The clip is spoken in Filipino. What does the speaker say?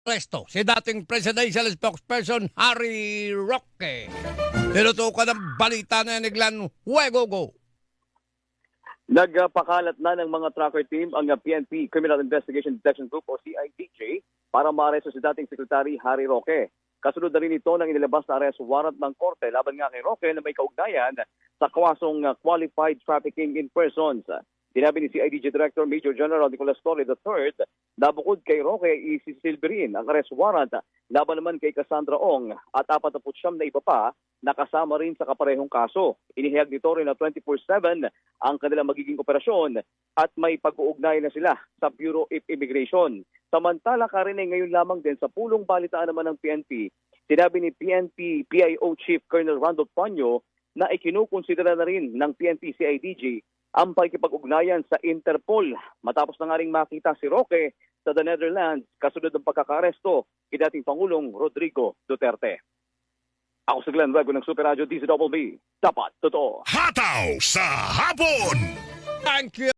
Presto, si dating presidential spokesperson Harry Roque. Tinutukan ng balita na niglan Huegogo. Nagpakalat na ng mga tracker team ang PNP Criminal Investigation Detection Group o CIDJ para maaresto si dating Secretary Harry Roque. Kasunod na rin ito ng inilabas na arrest warrant ng korte laban nga kay Roque na may kaugnayan sa kawasong qualified trafficking in persons. Sinabi ni CIDJ Director Major General Nicolas Torre III na bukod kay Roque isisilbirin ang arrest warrant laban naman kay Cassandra Ong at 49 na iba pa na kasama rin sa kaparehong kaso. Inihayag ni Torre na 24/7 ang kanilang magiging operasyon at may pag-uugnay na sila sa Bureau of Immigration. Samantala, karinig ngayon lamang din sa pulong balitaan naman ng PNP, sinabi ni PNP PIO Chief Colonel Randolph Panyo na ikinukonsidera na rin ng PNP CIDJ ang pakikipag-ugnayan sa Interpol matapos na nga ring makita si Roque sa the Netherlands kasunod ng pagkakaresto kay dating Pangulong Rodrigo Duterte. Ako si Glenn Rego ng Super Radio DZBB. Dapat totoo. Hataw sa hapon! Thank you.